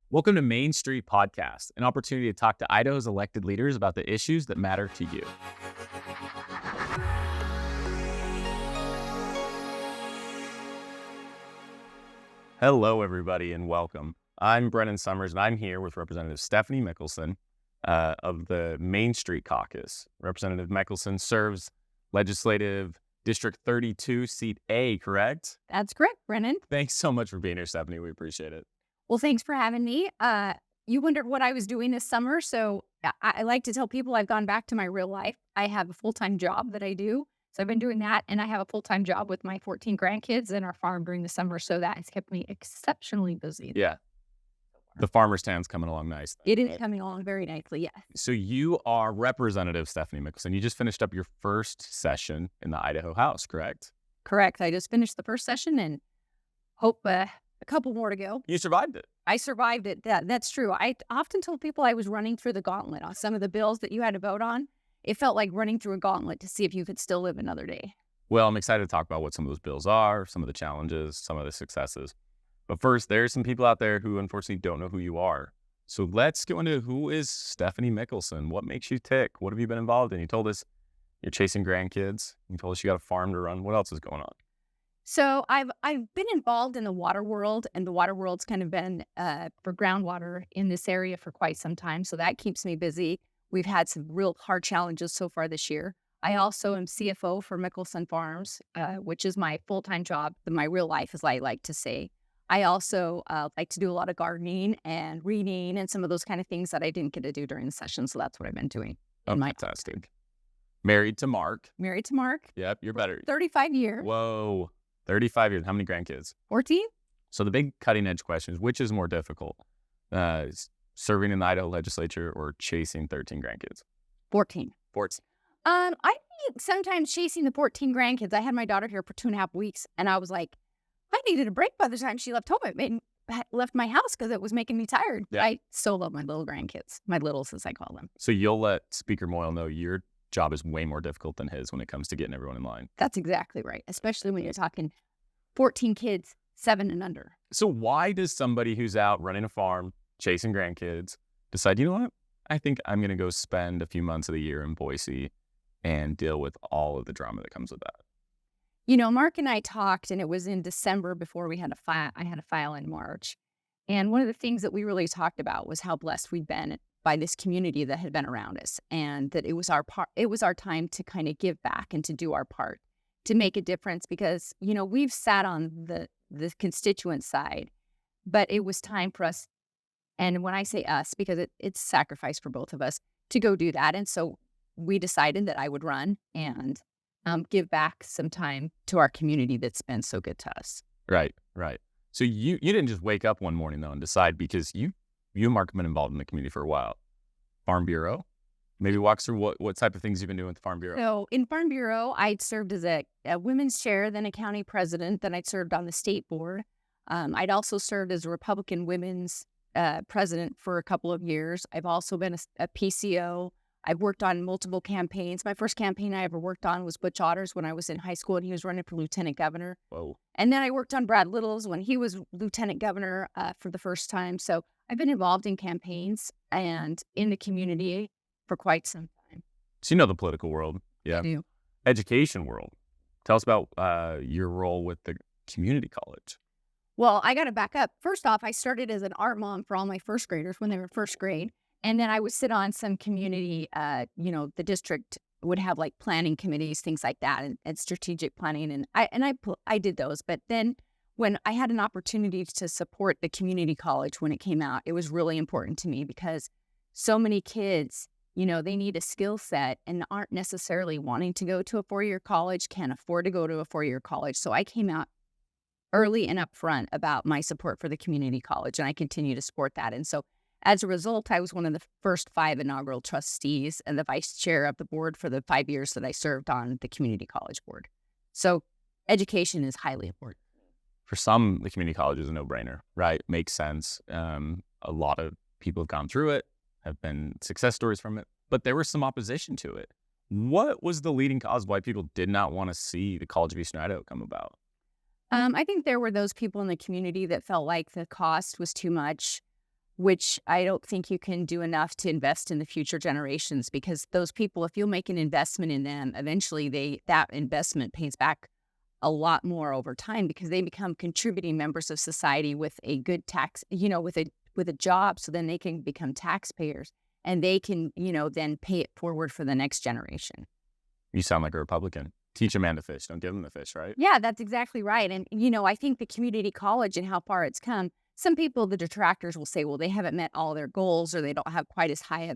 Welcome to Main Street Podcast, an opportunity to talk to Idaho's elected leaders about the issues that matter to you. Hello, everybody, and welcome. I'm Brennan Summers, and I'm here with Representative Stephanie Mickelsen of the Main Street Caucus. Representative Mickelsen serves Legislative District 32, Seat A, correct? That's correct, Brennan. Thanks so much for being here, Stephanie. We appreciate it. Well, thanks for having me. You wondered what I was doing this summer, so I like to tell people I've gone back to my real life. I have a full-time job that I do, so I've been doing that, and I have a full-time job with my 14 grandkids and our farm during the summer, so that has kept me exceptionally busy. Yeah. The farmer's town's coming along nice. It is coming along very nicely, yes. So you are Representative Stephanie Mickelsen. You just finished up your first session in the Idaho House, correct? Correct. I just finished the first session and hope a couple more to go. You survived it. I survived it. That's true. I often told people I was running through the gauntlet on some of the bills that you had to vote on. It felt like running through a gauntlet to see if you could still live another day. Well, I'm excited to talk about what some of those bills are, some of the challenges, some of the successes. But first, there's some people out there who unfortunately don't know who you are. So let's go into who is Stephanie Mickelsen? What makes you tick? What have you been involved in? You told us you're chasing grandkids. You told us you got a farm to run. What else is going on? So I've been involved in the water world, and the water world's kind of been for groundwater in this area for quite some time. So that keeps me busy. We've had some real hard challenges so far this year. I also am CFO for Mickelsen Farms, which is my full-time job, my real life, as I like to say. I also like to do a lot of gardening and reading and some of those kind of things that I didn't get to do during the session. So that's what I've been doing in my time. Fantastic. Married to Mark. Married to Mark. Yep, you're better. 35 years. Whoa, 35 years. How many grandkids? 14. So the big cutting edge question is, which is more difficult? Serving in the Idaho legislature or chasing 13 grandkids? 14. 14. I think sometimes chasing the 14 grandkids. I had my daughter here for 2.5 weeks, and I was like, I needed a break by the time she left home. It left my house because it was making me tired. Yeah. I so love my little grandkids, my littles as I call them. So you'll let Speaker Moyle know your job is way more difficult than his when it comes to getting everyone in line. That's exactly right, especially when you're talking 14 kids, 7 and under. So why does somebody who's out running a farm, chasing grandkids, decide, you know what? I think I'm going to go spend a few months of the year in Boise and deal with all of the drama that comes with that? You know, Mark and I talked, and it was in December before we had a file. I had a file in March. And one of the things that we really talked about was how blessed we'd been by this community that had been around us, and that it was our time to kind of give back and to do our part, to make a difference, because, you know, we've sat on the constituent side, but it was time for us, and when I say us, because it's sacrifice for both of us, to go do that. And so we decided that I would run and give back some time to our community that's been so good to us. Right. So you didn't just wake up one morning, though, and decide, because you and Mark have been involved in the community for a while. Farm Bureau? Maybe walk through what type of things you've been doing with the Farm Bureau. So in Farm Bureau, I'd served as a women's chair, then a county president, then I'd served on the state board. I'd also served as a Republican women's president for a couple of years. I've also been a PCO. I've worked on multiple campaigns. My first campaign I ever worked on was Butch Otter's when I was in high school, and he was running for lieutenant governor. Whoa. And then I worked on Brad Little's when he was lieutenant governor for the first time. So I've been involved in campaigns and in the community for quite some time. So you know the political world. Yeah. I do. Education world. Tell us about your role with the community college. Well, I got to back up. First off, I started as an art mom for all my first graders when they were first grade. And then I would sit on some community, the district would have like planning committees, things like that, and strategic planning. And I did those. But then when I had an opportunity to support the community college when it came out, it was really important to me, because so many kids, you know, they need a skill set and aren't necessarily wanting to go to a four-year college, can't afford to go to a four-year college. So I came out early and upfront about my support for the community college, and I continue to support that. And so as a result, I was one of the first 5 inaugural trustees and the vice chair of the board for the 5 years that I served on the community college board. So education is highly important. For some, the community college is a no-brainer, right? Makes sense. A lot of people have gone through it, have been success stories from it, but there was some opposition to it. What was the leading cause why people did not want to see the College of Eastern Idaho come about? I think there were those people in the community that felt like the cost was too much. which I don't think you can do enough to invest in the future generations, because those people, if you make an investment in them, eventually that investment pays back a lot more over time, because they become contributing members of society with a good tax, with a job. So then they can become taxpayers, and they can, then pay it forward for the next generation. You sound like a Republican. Teach a man to fish. Don't give him the fish, right? Yeah, that's exactly right. And, I think the community college and how far it's come, some people, the detractors, will say, well, they haven't met all their goals, or they don't have quite as high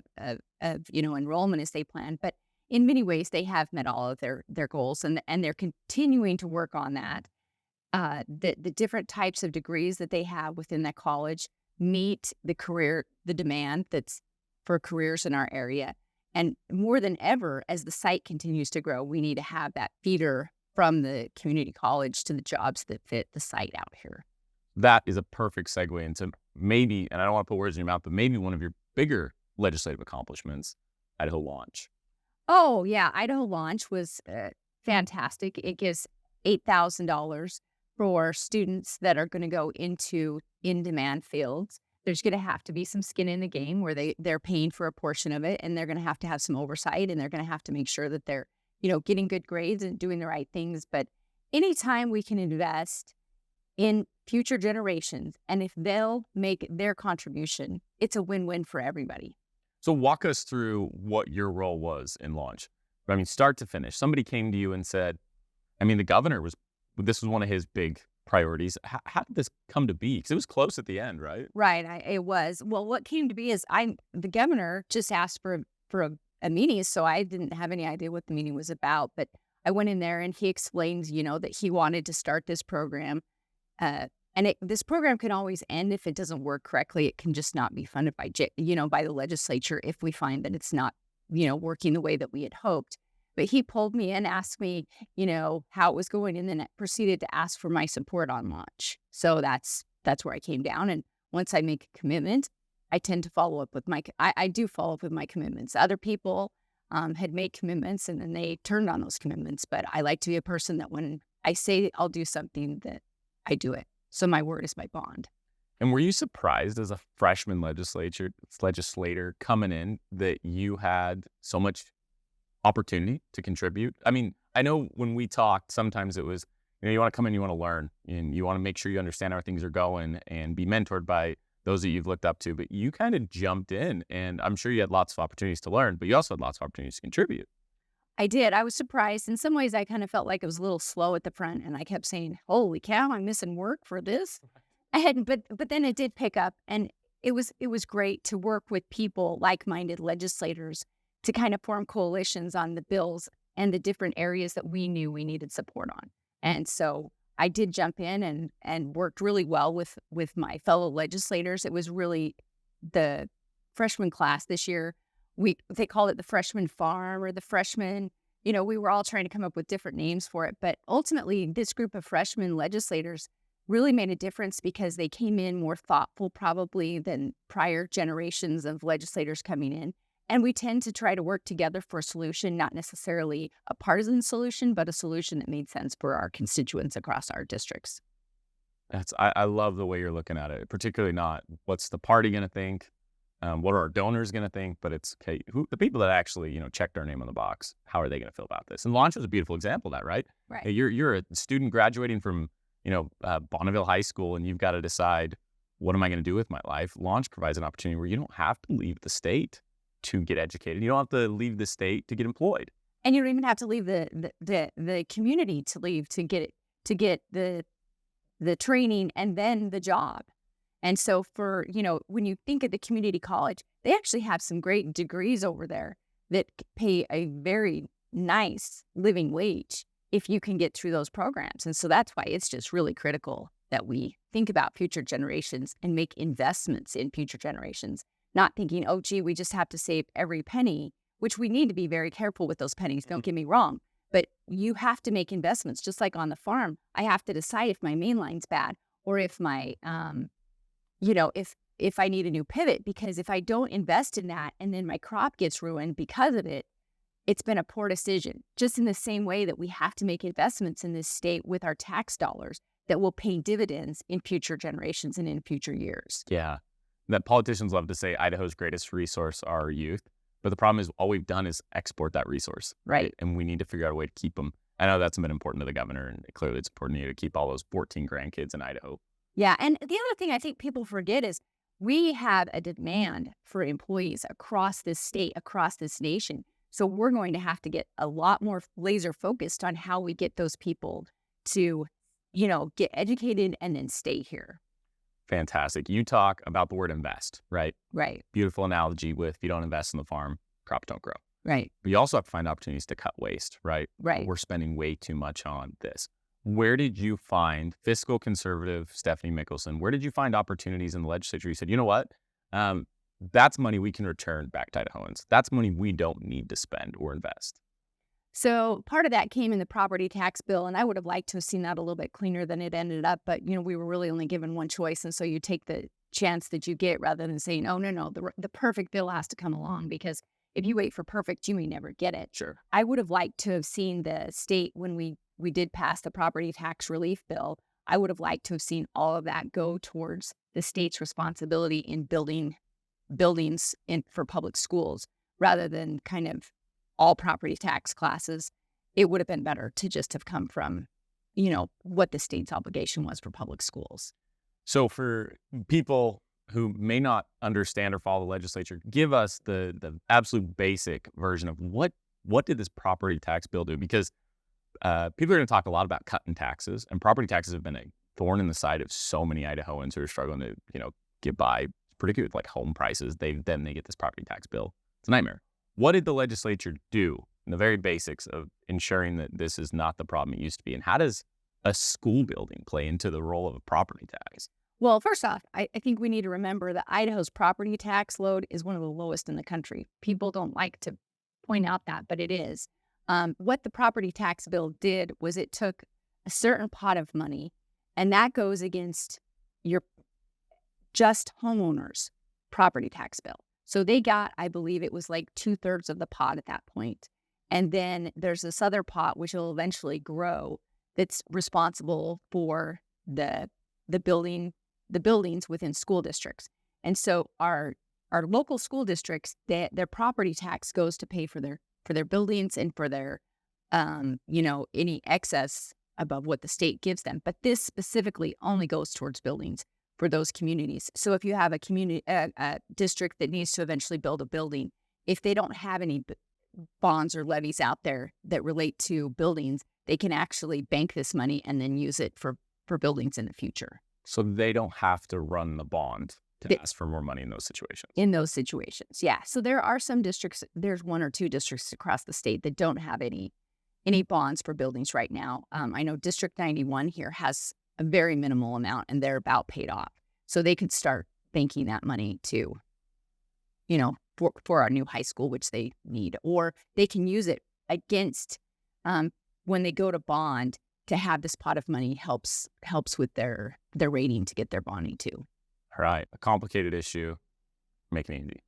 of enrollment as they planned. But in many ways, they have met all of their goals, and they're continuing to work on that. The different types of degrees that they have within that college meet the demand that's for careers in our area. And more than ever, as the site continues to grow, we need to have that feeder from the community college to the jobs that fit the site out here. That is a perfect segue into maybe, and I don't want to put words in your mouth, but maybe one of your bigger legislative accomplishments, Idaho Launch. Oh, yeah. Idaho Launch was fantastic. It gives $8,000 for students that are going to go into in-demand fields. There's going to have to be some skin in the game where they're paying for a portion of it, and they're going to have some oversight, and they're going to have to make sure that they're, getting good grades and doing the right things. But anytime we can invest in future generations, and if they'll make their contribution, it's a win-win for everybody. So walk us through what your role was in Launch. I mean, start to finish. Somebody came to you and said, the governor this was one of his big priorities. How did this come to be? Because it was close at the end, right? Right. It was. Well, what came to be is the governor just asked for a meeting, so I didn't have any idea what the meeting was about. But I went in there, and he explained, that he wanted to start this program. This program can always end if it doesn't work correctly. It can just not be funded by the legislature if we find that it's not, working the way that we had hoped. But he pulled me in, asked me, how it was going, and then proceeded to ask for my support on Launch. So that's where I came down. And once I make a commitment, I tend to follow up with I do follow up with my commitments. Other people had made commitments, and then they turned on those commitments. But I like to be a person that when I say I'll do something, that I do it. So my word is my bond. And were you surprised as a freshman legislator coming in that you had so much opportunity to contribute? I know when we talked, sometimes it was, you want to come in, you want to learn, and you want to make sure you understand how things are going and be mentored by those that you've looked up to. But you kind of jumped in, and I'm sure you had lots of opportunities to learn, but you also had lots of opportunities to contribute. I did. I was surprised. In some ways, I kind of felt like it was a little slow at the front, and I kept saying, holy cow, I'm missing work for this. But then it did pick up, and it was great to work with people, like-minded legislators, to kind of form coalitions on the bills and the different areas that we knew we needed support on. And so I did jump in and worked really well with my fellow legislators. It was really the freshman class this year. They called it the freshman farm or the freshman, we were all trying to come up with different names for it. But ultimately, this group of freshman legislators really made a difference because they came in more thoughtful probably than prior generations of legislators coming in. And we tend to try to work together for a solution, not necessarily a partisan solution, but a solution that made sense for our constituents across our districts. I love the way you're looking at it, particularly not what's the party going to think, what are our donors going to think, but it's okay, the people that actually, checked our name on the box, how are they going to feel about this? And Launch was a beautiful example of that, right? Right. Hey, you're a student graduating from, Bonneville High School, and you've got to decide, what am I going to do with my life? Launch provides an opportunity where you don't have to leave the state to get educated. You don't have to leave the state to get employed. And you don't even have to leave the community to leave to get the training and then the job. And so for, when you think of the community college, they actually have some great degrees over there that pay a very nice living wage if you can get through those programs. And so that's why it's just really critical that we think about future generations and make investments in future generations, not thinking, oh, gee, we just have to save every penny, which we need to be very careful with those pennies. Don't get me wrong. But you have to make investments. Just like on the farm, I have to decide if my main line's bad or if my, if I need a new pivot, because if I don't invest in that and then my crop gets ruined because of it, it's been a poor decision. Just in the same way that we have to make investments in this state with our tax dollars that will pay dividends in future generations and in future years. Yeah. that politicians love to say Idaho's greatest resource are our youth. But the problem is all we've done is export that resource. Right. And we need to figure out a way to keep them. I know that's been important to the governor, and clearly it's important to you to keep all those 14 grandkids in Idaho. Yeah. And the other thing I think people forget is we have a demand for employees across this state, across this nation. So we're going to have to get a lot more laser focused on how we get those people to, get educated and then stay here. Fantastic. You talk about the word invest, right? Right. Beautiful analogy with if you don't invest in the farm, crops don't grow. Right. But you also have to find opportunities to cut waste, right? Right. We're spending way too much on this. Where did you find fiscal conservative Stephanie Mickelsen? Where did you find opportunities in the legislature? You said, you know what? That's money we can return back to Idahoans. That's money we don't need to spend or invest. So part of that came in the property tax bill, and I would have liked to have seen that a little bit cleaner than it ended up. But, we were really only given one choice. And so you take the chance that you get rather than saying, oh, no, the perfect bill has to come along, because if you wait for perfect, you may never get it. Sure. I would have liked to have seen the state when we did pass the property tax relief bill. I would have liked to have seen all of that go towards the state's responsibility in building buildings for public schools rather than kind of all property tax classes. It would have been better to just have come from, what the state's obligation was for public schools. So for people who may not understand or follow the legislature, give us the absolute basic version of what did this property tax bill do? Because people are going to talk a lot about cutting taxes, and property taxes have been a thorn in the side of so many Idahoans who are struggling to, get by, particularly with like home prices. They get this property tax bill. It's a nightmare. What did the legislature do in the very basics of ensuring that this is not the problem it used to be? And how does a school building play into the role of a property tax? Well, first off, I think we need to remember that Idaho's property tax load is one of the lowest in the country. People don't like to point out that, but it is. What the property tax bill did was it took a certain pot of money, and that goes against your just homeowners' property tax bill. So they got, I believe it was like 2/3 of the pot at that point. And then there's this other pot, which will eventually grow, that's responsible for the buildings within school districts. And so our local school districts, their property tax goes to pay for their buildings and for their any excess above what the state gives them. But this specifically only goes towards buildings for those communities. So if you have a district that needs to eventually build a building, if they don't have any bonds or levies out there that relate to buildings, they can actually bank this money and then use it for buildings in the future. So they don't have to run the bond to ask for more money in those situations. Yeah. So there are some districts, there's one or two districts across the state that don't have any bonds for buildings right now. I know District 91 here has a very minimal amount, and they're about paid off. So they could start banking that money to, for our new high school, which they need, or they can use it against when they go to bond to have this pot of money helps with their rating to get their bonding too. All right. A complicated issue. Make it easy.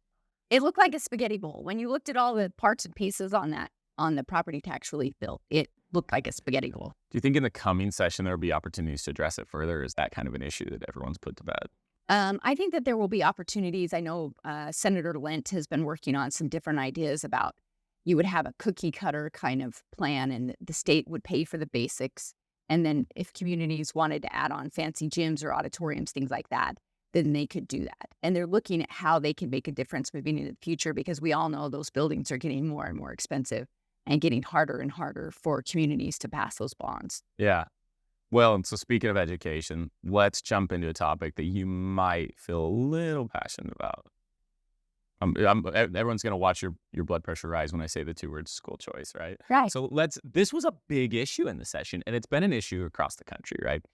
It looked like a spaghetti bowl. When you looked at all the parts and pieces on the property tax relief bill, it looked like a spaghetti bowl. Do you think in the coming session there will be opportunities to address it further? Or is that kind of an issue that everyone's put to bed? I think that there will be opportunities. I know Senator Lent has been working on some different ideas about you would have a cookie cutter kind of plan, and the state would pay for the basics. And then if communities wanted to add on fancy gyms or auditoriums, things like that, then they could do that. And they're looking at how they can make a difference moving into the future, because we all know those buildings are getting more and more expensive and getting harder and harder for communities to pass those bonds. Yeah. Well, and so speaking of education, let's jump into a topic that you might feel a little passionate about. Everyone's going to watch your blood pressure rise when I say the two words school choice, right? Right. So this was a big issue in the session, and it's been an issue across the country, right?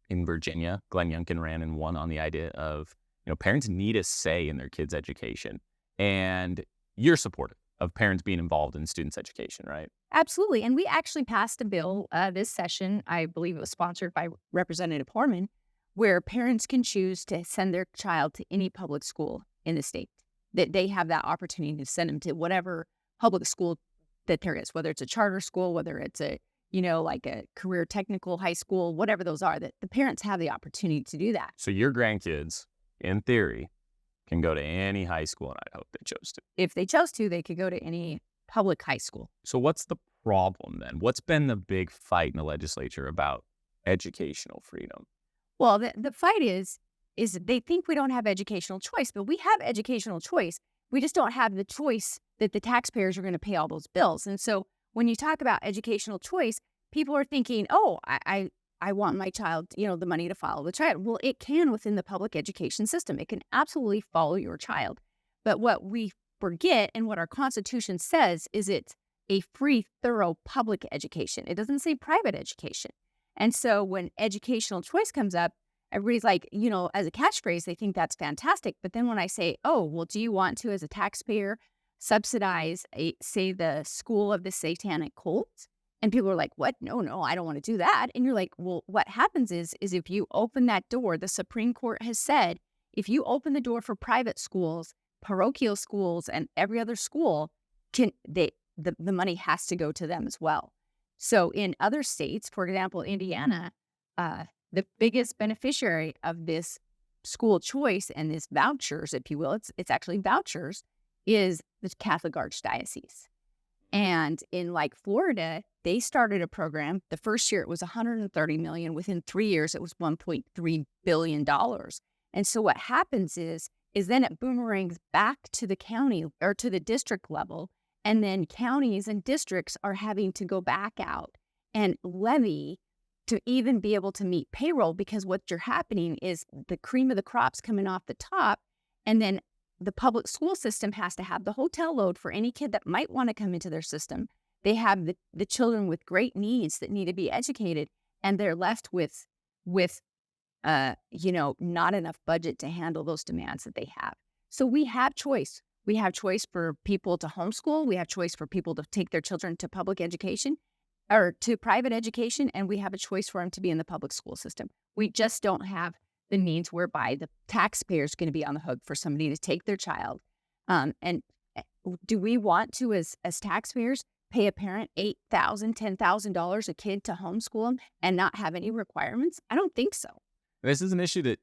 In Virginia, Glenn Youngkin ran and won on the idea of, parents need a say in their kids' education. And you're supportive of parents being involved in students' education, right? Absolutely. And we actually passed a bill this session. I believe it was sponsored by Representative Horman, where parents can choose to send their child to any public school in the state. That they have that opportunity to send them to whatever public school that there is, whether it's a charter school, whether it's a, like a career technical high school, whatever those are, that the parents have the opportunity to do that. So your grandkids, in theory, can go to any high school in Idaho if they chose to. If they chose to, they could go to any public high school. So what's the problem then? What's been the big fight in the legislature about educational freedom? Well, the fight is they think we don't have educational choice, but we have educational choice. We just don't have the choice that the taxpayers are going to pay all those bills. And so when you talk about educational choice, people are thinking, oh, I want my child, the money to follow the child. Well, it can within the public education system. It can absolutely follow your child. But what we forget and what our Constitution says is it's a free, thorough public education. It doesn't say private education. And so when educational choice comes up, everybody's like, as a catchphrase, they think that's fantastic. But then when I say, oh, well, do you want to, as a taxpayer, subsidize, say, the school of the satanic cult? And people are like, what? No, I don't want to do that. And you're like, well, what happens is if you open that door, the Supreme Court has said, if you open the door for private schools, parochial schools, and every other school, the money has to go to them as well. So in other states, for example, Indiana, the biggest beneficiary of this school choice and this vouchers, if you will, it's actually vouchers, is the Catholic Archdiocese. And in Florida, they started a program. The first year it was $130 million. Within 3 years, it was $1.3 billion. And so what happens is then it boomerangs back to the county or to the district level. And then counties and districts are having to go back out and levy to even be able to meet payroll, because what you're happening is the cream of the crop's coming off the top. And then the public school system has to have the hotel load for any kid that might want to come into their system. They have the children with great needs that need to be educated, and they're left with not enough budget to handle those demands that they have. So we have choice. We have choice for people to homeschool. We have choice for people to take their children to public education or to private education, and we have a choice for them to be in the public school system. We just don't have the means whereby the taxpayer is going to be on the hook for somebody to take their child. And do we want to, as taxpayers, pay a parent $8,000, $10,000 a kid to homeschool them and not have any requirements? I don't think so. This is an issue that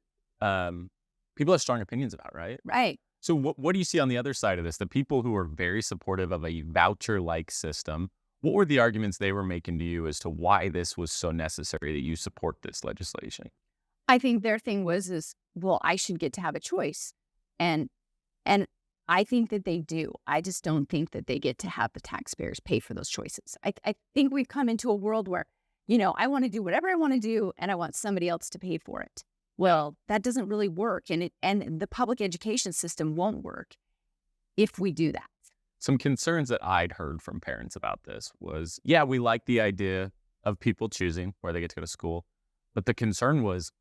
people have strong opinions about, right? Right. So what do you see on the other side of this? The people who are very supportive of a voucher-like system, what were the arguments they were making to you as to why this was so necessary that you support this legislation? I think their thing was, well, I should get to have a choice. And I think that they do. I just don't think that they get to have the taxpayers pay for those choices. I think we've come into a world where, I want to do whatever I want to do and I want somebody else to pay for it. Well, that doesn't really work. And the public education system won't work if we do that. Some concerns that I'd heard from parents about this was, yeah, we like the idea of people choosing where they get to go to school. But the concern was,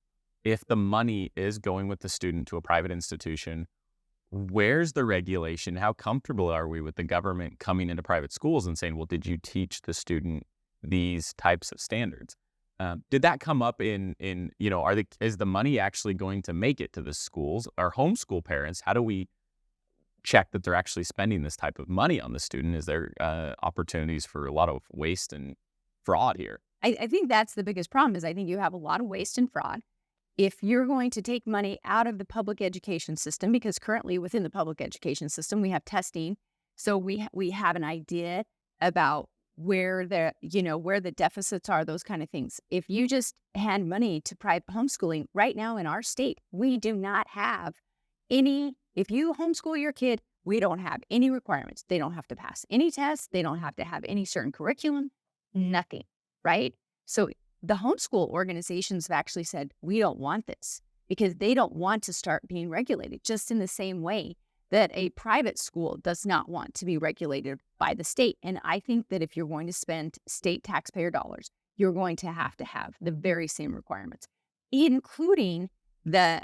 if the money is going with the student to a private institution, where's the regulation? How comfortable are we with the government coming into private schools and saying, well, did you teach the student these types of standards? Did that come up in is the money actually going to make it to the schools? Our homeschool parents, how do we check that they're actually spending this type of money on the student? Is there opportunities for a lot of waste and fraud here? I think that's the biggest problem, is I think you have a lot of waste and fraud. If you're going to take money out of the public education system, because currently within the public education system, we have testing. So we have an idea about where the deficits are, those kind of things. If you just hand money to private homeschooling right now in our state, we do not have if you homeschool your kid, we don't have any requirements. They don't have to pass any tests. They don't have to have any certain curriculum, nothing, right? So the homeschool organizations have actually said, we don't want this, because they don't want to start being regulated, just in the same way that a private school does not want to be regulated by the state. And I think that if you're going to spend state taxpayer dollars, you're going to have the very same requirements, including the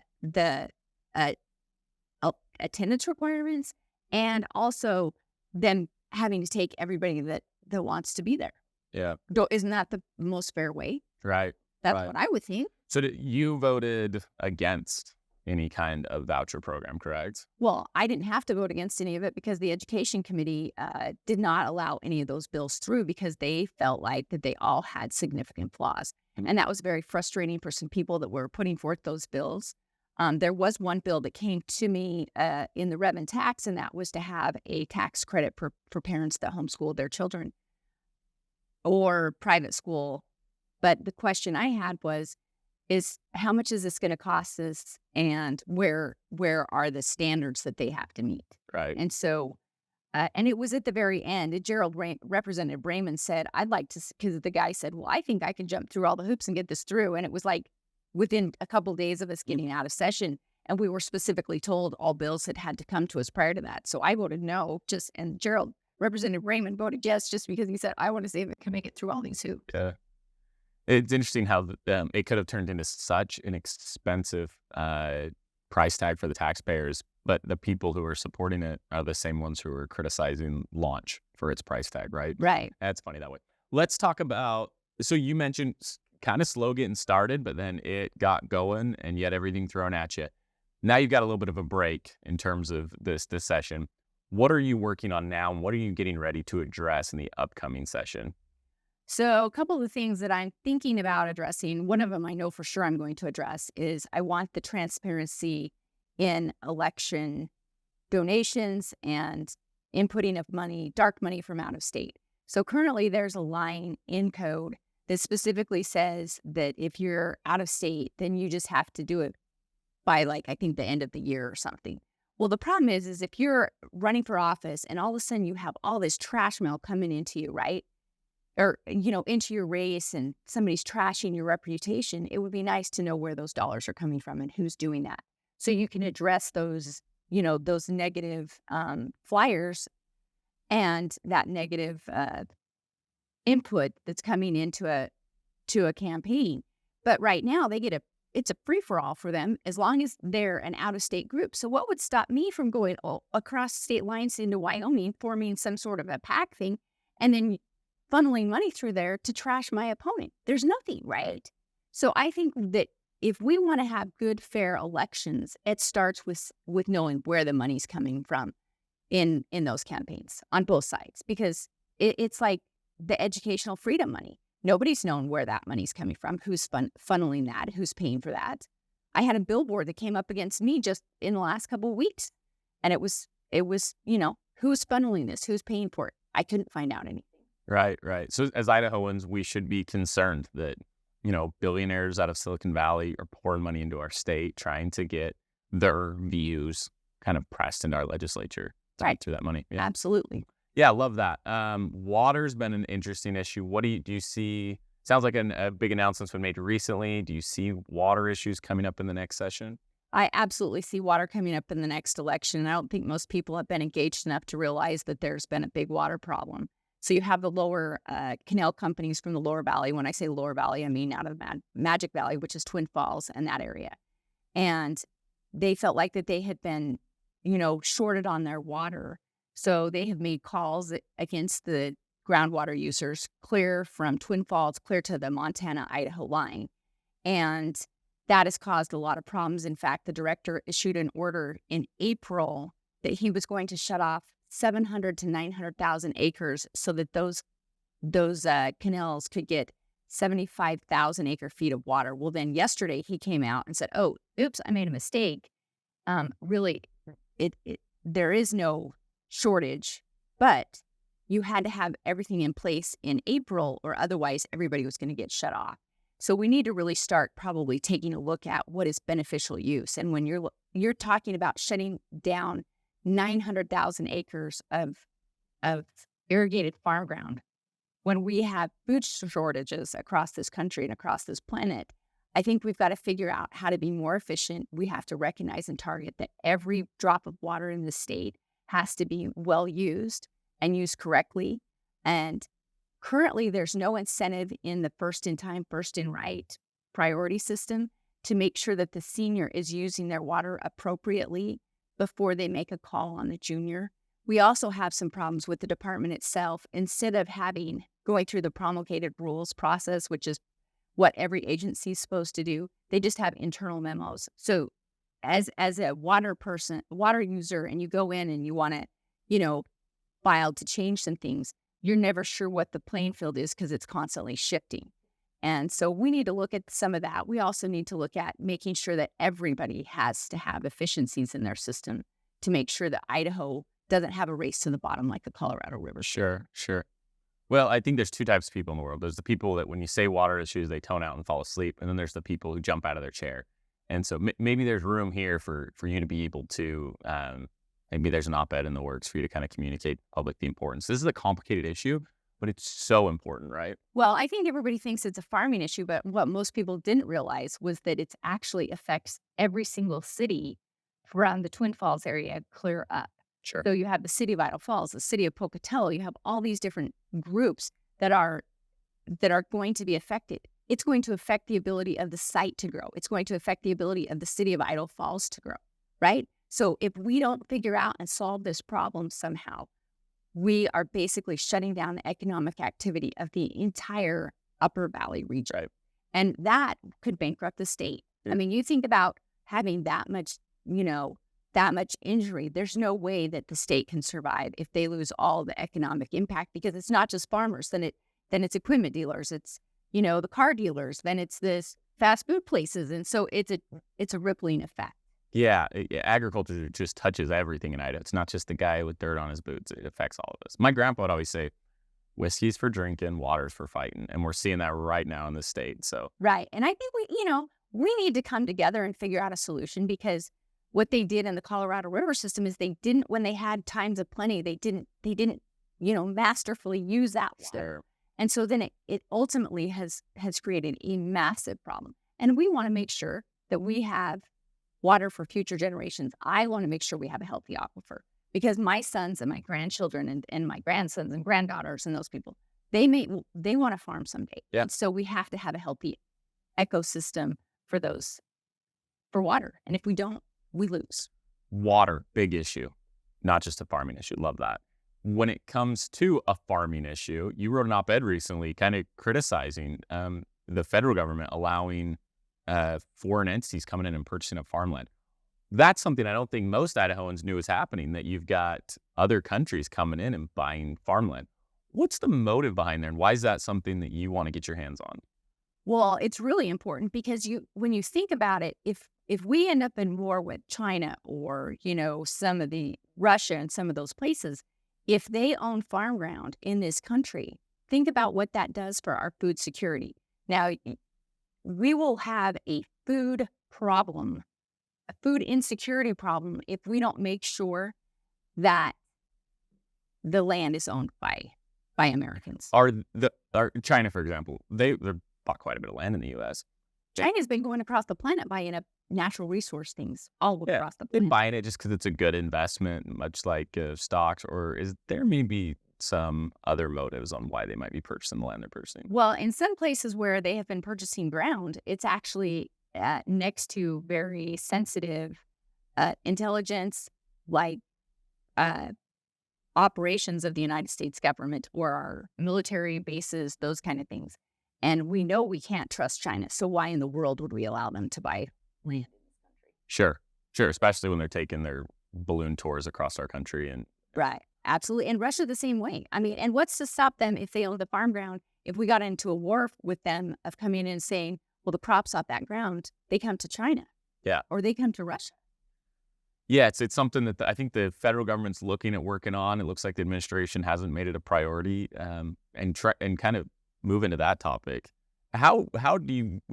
attendance requirements, and also them having to take everybody that wants to be there. Yeah. Isn't that the most fair way? Right. That's right. what I would think. So you voted against any kind of voucher program, correct? Well, I didn't have to vote against any of it, because the Education Committee did not allow any of those bills through, because they felt like that they all had significant flaws. And that was very frustrating for some people that were putting forth those bills. There was one bill that came to me in the rev and tax, and that was to have a tax credit for parents that homeschool their children or private school. But the question I had is how much is this going to cost us, and where are the standards that they have to meet? Right. And so, and it was at the very end. Representative Raymond said, "I'd like to," because the guy said, "Well, I think I can jump through all the hoops and get this through." And it was like within a couple of days of us getting out of session, and we were specifically told all bills had to come to us prior to that. So I voted no. And Representative Raymond voted yes, just because he said, "I want to see if it can make it through all these hoops." Yeah. It's interesting how it could have turned into such an expensive price tag for the taxpayers, but the people who are supporting it are the same ones who are criticizing launch for its price tag, right? Right. That's funny that way. Let's talk about, so you mentioned kind of slow getting started, but then it got going and yet everything thrown at you. Now you've got a little bit of a break in terms of this session. What are you working on now, and what are you getting ready to address in the upcoming session? So a couple of the things that I'm thinking about addressing, one of them I know for sure I'm going to address, is I want the transparency in election donations and inputting of money, dark money from out of state. So currently there's a line in code that specifically says that if you're out of state, then you just have to do it by I think the end of the year or something. Well, the problem is if you're running for office and all of a sudden you have all this trash mail coming into you, right? Or, into your race, and somebody's trashing your reputation, it would be nice to know where those dollars are coming from and who's doing that. So you can address those, those negative flyers and that negative input that's coming into a campaign. But right now it's a free-for-all for them as long as they're an out-of-state group. So what would stop me from going across state lines into Wyoming, forming some sort of a PAC thing, and then funneling money through there to trash my opponent? There's nothing, right? So I think that if we want to have good, fair elections, it starts with knowing where the money's coming from in those campaigns on both sides, because it's like the educational freedom money. Nobody's known where that money's coming from, who's funneling that, who's paying for that. I had a billboard that came up against me just in the last couple of weeks, and it was who's funneling this, who's paying for it. I couldn't find out anything. Right. So as Idahoans, we should be concerned that, billionaires out of Silicon Valley are pouring money into our state, trying to get their views kind of pressed into our legislature through that money. Yeah. Absolutely. Yeah, I love that. Water's been an interesting issue. What do you see? Sounds like a big announcement's been made recently. Do you see water issues coming up in the next session? I absolutely see water coming up in the next election. I don't think most people have been engaged enough to realize that there's been a big water problem. So you have the lower canal companies from the lower valley. When I say lower valley, I mean out of the Magic Valley, which is Twin Falls and that area. And they felt like that they had been, shorted on their water. So they have made calls against the groundwater users clear from Twin Falls, clear to the Montana-Idaho line. And that has caused a lot of problems. In fact, the director issued an order in April that he was going to shut off 700 to 900,000 acres so that those canals could get 75,000 acre feet of water. Well, then yesterday he came out and said, "Oh, oops, I made a mistake. Really, there is no shortage, but you had to have everything in place in April, or otherwise everybody was going to get shut off." So we need to really start probably taking a look at what is beneficial use. And when you're talking about shutting down 900,000 acres of irrigated farm ground, when we have food shortages across this country and across this planet, I think we've got to figure out how to be more efficient. We have to recognize and target that every drop of water in the state has to be well used and used correctly. And currently, there's no incentive in the first in time, first in right priority system to make sure that the senior is using their water appropriately before they make a call on the junior. We also have some problems with the department itself. Instead of going through the promulgated rules process, which is what every agency is supposed to do, they just have internal memos. So as a water user, and you go in and you want to, file to change some things, you're never sure what the playing field is because it's constantly shifting. And so we need to look at some of that. We also need to look at making sure that everybody has to have efficiencies in their system to make sure that Idaho doesn't have a race to the bottom like the Colorado River. Sure, sure. Well, I think there's two types of people in the world. There's the people that when you say water issues, they tone out and fall asleep. And then there's the people who jump out of their chair. And so maybe there's room here for you to be able to, maybe there's an op-ed in the works for you to kind of communicate to the public the importance. This is a complicated issue, but it's so important, right? Well, I think everybody thinks it's a farming issue, but what most people didn't realize was that it actually affects every single city from the Twin Falls area clear up. Sure. So you have the city of Idaho Falls, the city of Pocatello, you have all these different groups that are going to be affected. It's going to affect the ability of the site to grow. It's going to affect the ability of the city of Idaho Falls to grow, right? So if we don't figure out and solve this problem somehow, we are basically shutting down the economic activity of the entire Upper Valley region. Right. And that could bankrupt the state. Yeah. I mean, you think about having that much, that much injury. There's no way that the state can survive if they lose all the economic impact, because it's not just farmers. Then it's equipment dealers. It's, the car dealers. Then it's this fast food places. And so it's a rippling effect. Yeah, agriculture just touches everything in Idaho. It's not just the guy with dirt on his boots. It affects all of us. My grandpa would always say, whiskey's for drinking, water's for fighting. And we're seeing that right now in the state. So Right. And I think we need to come together and figure out a solution, because what they did in the Colorado River system is they didn't, when they had times of plenty, they didn't, masterfully use that water. Sure. And so then it ultimately has created a massive problem. And we want to make sure that we have water for future generations. I want to make sure we have a healthy aquifer, because my sons and my grandchildren and my grandsons and granddaughters and those people, they want to farm someday. Yeah. And so we have to have a healthy ecosystem for water. And if we don't, we lose. Water, big issue, not just a farming issue. Love that. When it comes to a farming issue, you wrote an op-ed recently kind of criticizing the federal government allowing foreign entities coming in and purchasing up farmland. That's something I don't think most Idahoans knew was happening, that you've got other countries coming in and buying farmland. What's the motive behind there, and why is that something that you want to get your hands on? Well, it's really important because when you think about it, if we end up in war with China or, some of the Russia and some of those places, if they own farm ground in this country, think about what that does for our food security. Now, we will have a food problem, a food insecurity problem, if we don't make sure that the land is owned by Americans. Are China, for example, they bought quite a bit of land in the U.S. China's been going across the planet buying up natural resource things all across the They're planet. buying it just because it's a good investment, much like stocks, or is there maybe some other motives on why they might be purchasing the land they're purchasing? Well, in some places where they have been purchasing ground, it's actually next to very sensitive intelligence, like operations of the United States government or our military bases, those kind of things. And we know we can't trust China. So why in the world would we allow them to buy land in this country? Sure. Especially when they're taking their balloon tours across our country. And Right. Absolutely. And Russia the same way. I mean, and what's to stop them if they own the farm ground? If we got into a war with them of coming in and saying, well, the crops off that ground, they come to China. Yeah. Or they come to Russia. Yeah, it's something that I think the federal government's looking at working on. It looks like the administration hasn't made it a priority, and kind of move into that topic. How would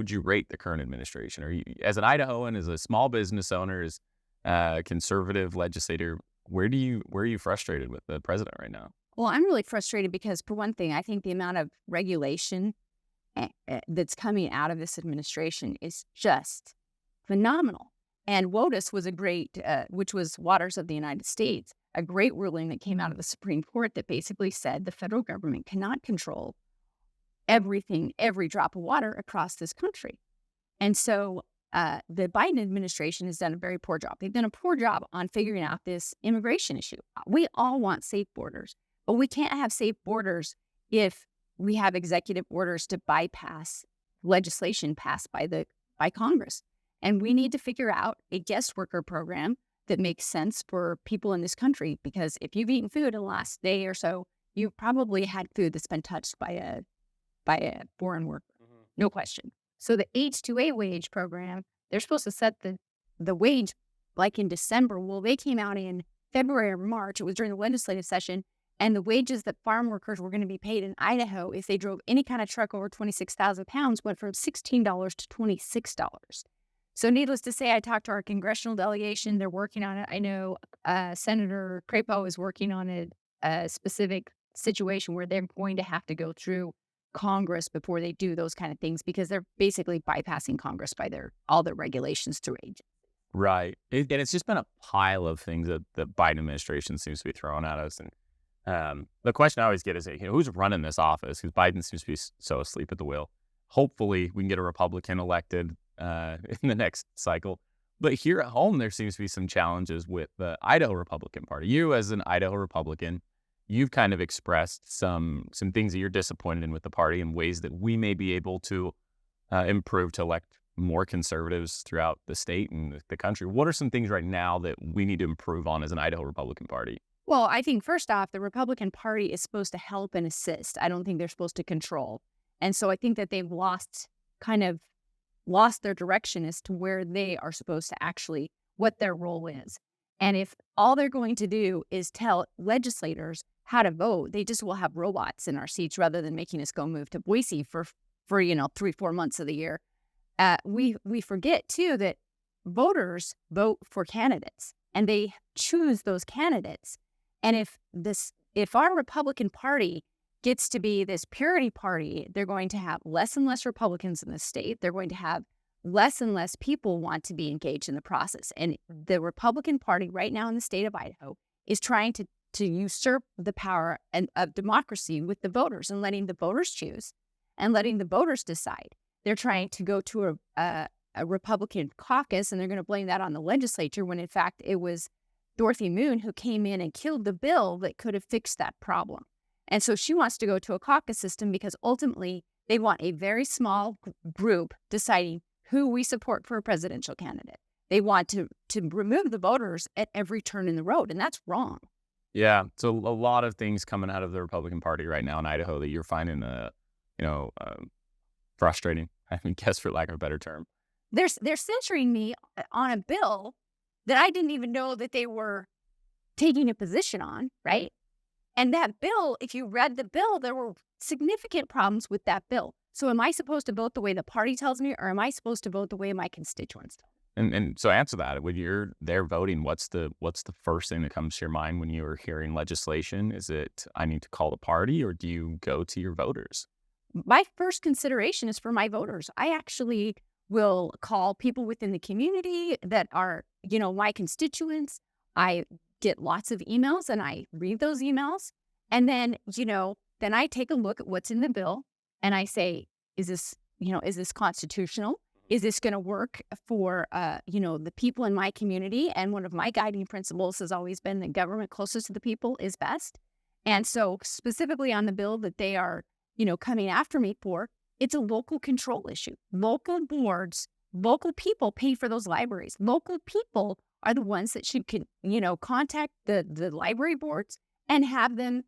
you rate the current administration? Are you, as an Idahoan, as a small business owner, as a conservative legislator, where are you frustrated with the president right now? Well, I'm really frustrated because, for one thing, I think the amount of regulation that's coming out of this administration is just phenomenal. And WOTUS was a great, which was Waters of the United States, a great ruling that came out of the Supreme Court that basically said the federal government cannot control everything, every drop of water across this country. And so the Biden administration has done a very poor job. They've done a poor job on figuring out this immigration issue. We all want safe borders, but we can't have safe borders if we have executive orders to bypass legislation passed by Congress. And we need to figure out a guest worker program that makes sense for people in this country, because if you've eaten food in the last day or so, you've probably had food that's been touched by a foreign worker. no question. So the H-2A wage program, they're supposed to set the wage like in December. Well, they came out in February or March. It was during the legislative session. And the wages that farm workers were going to be paid in Idaho if they drove any kind of truck over 26,000 pounds went from $16 to $26. So needless to say, I talked to our congressional delegation. They're working on it. I know Senator Crapo is working on a specific situation where they're going to have to go through Congress before they do those kind of things because they're basically bypassing Congress by all their regulations through age. Right. And it's just been a pile of things that the Biden administration seems to be throwing at us. And the question I always get is, who's running this office? Because Biden seems to be so asleep at the wheel. Hopefully, we can get a Republican elected in the next cycle. But here at home, there seems to be some challenges with the Idaho Republican Party. You, as an Idaho Republican, you've kind of expressed some things that you're disappointed in with the party and ways that we may be able to improve to elect more conservatives throughout the state and the country. What are some things right now that we need to improve on as an Idaho Republican Party? Well, I think first off, the Republican Party is supposed to help and assist. I don't think they're supposed to control. And so I think that they've lost their direction as to where they are supposed to actually, what their role is. And if all they're going to do is tell legislators how to vote, they just will have robots in our seats rather than making us go move to Boise for 3-4 months of the year. We forget too that voters vote for candidates and they choose those candidates. And if our Republican Party gets to be this purity party, they're going to have less and less Republicans in the state. They're going to have less and less people want to be engaged in the process. And the Republican Party right now in the state of Idaho is trying to usurp the power of democracy with the voters and letting the voters choose and letting the voters decide. They're trying to go to a Republican caucus, and they're going to blame that on the legislature when, in fact, it was Dorothy Moon who came in and killed the bill that could have fixed that problem. And so she wants to go to a caucus system because ultimately they want a very small group deciding who we support for a presidential candidate. They want to remove the voters at every turn in the road, and that's wrong. Yeah, so a lot of things coming out of the Republican Party right now in Idaho that you're finding, frustrating, I guess, for lack of a better term. They're censuring me on a bill that I didn't even know that they were taking a position on, right? And that bill, if you read the bill, there were significant problems with that bill. So am I supposed to vote the way the party tells me, or am I supposed to vote the way my constituents tell me? And so answer that. When you're there voting, what's the first thing that comes to your mind when you're hearing legislation? Is it, I need to call the party, or do you go to your voters? My first consideration is for my voters. I actually will call people within the community that are, my constituents. I get lots of emails and I read those emails. And then, then I take a look at what's in the bill and I say, is this constitutional? Is this going to work for, the people in my community? And one of my guiding principles has always been that government closest to the people is best. And so specifically on the bill that they are, coming after me for, it's a local control issue. Local boards, local people pay for those libraries. Local people are the ones that should, contact the library boards and have them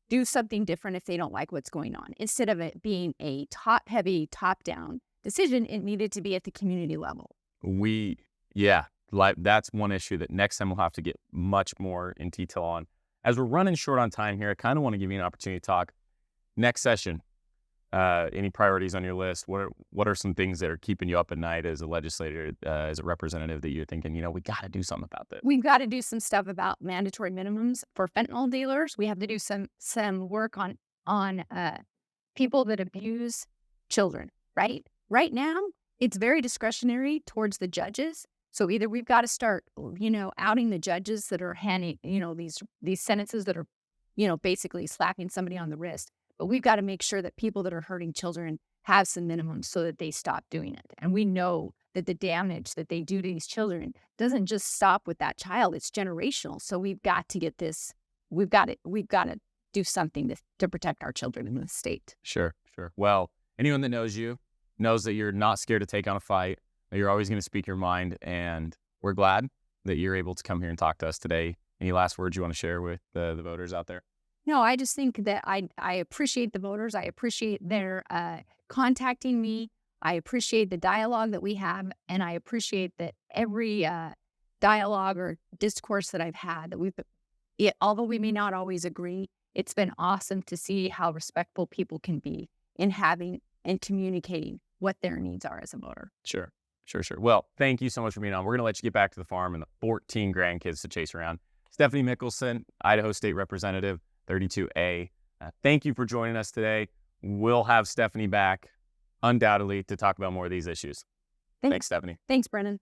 do something different if they don't like what's going on. Instead of it being a top-heavy, top-down decision, it needed to be at the community level. That's one issue that next time we'll have to get much more in detail on. As we're running short on time here, I kind of want to give you an opportunity to talk. Next session, any priorities on your list? What are some things that are keeping you up at night as a legislator, as a representative, that you're thinking, we got to do something about this? We've got to do some stuff about mandatory minimums for fentanyl dealers. We have to do some work on people that abuse children, right? Right now, it's very discretionary towards the judges. So either we've got to start, outing the judges that are handing, these sentences that are, basically slapping somebody on the wrist. But we've got to make sure that people that are hurting children have some minimums so that they stop doing it. And we know that the damage that they do to these children doesn't just stop with that child, it's generational. So we've got to get this, we've got to do something to protect our children in the state. Sure. Well, anyone that knows you knows that you're not scared to take on a fight, that you're always going to speak your mind, and we're glad that you're able to come here and talk to us today. Any last words you want to share with the voters out there? No, I just think that I appreciate the voters. I appreciate their contacting me. I appreciate the dialogue that we have, and I appreciate that every dialogue or discourse that I've had that although we may not always agree, it's been awesome to see how respectful people can be in having and communicating what their needs are as a voter. Sure. Well, thank you so much for being on. We're going to let you get back to the farm and the 14 grandkids to chase around. Stephanie Mickelsen, Idaho State Representative, 32A. Thank you for joining us today. We'll have Stephanie back undoubtedly to talk about more of these issues. Thanks, Stephanie. Thanks, Brennan.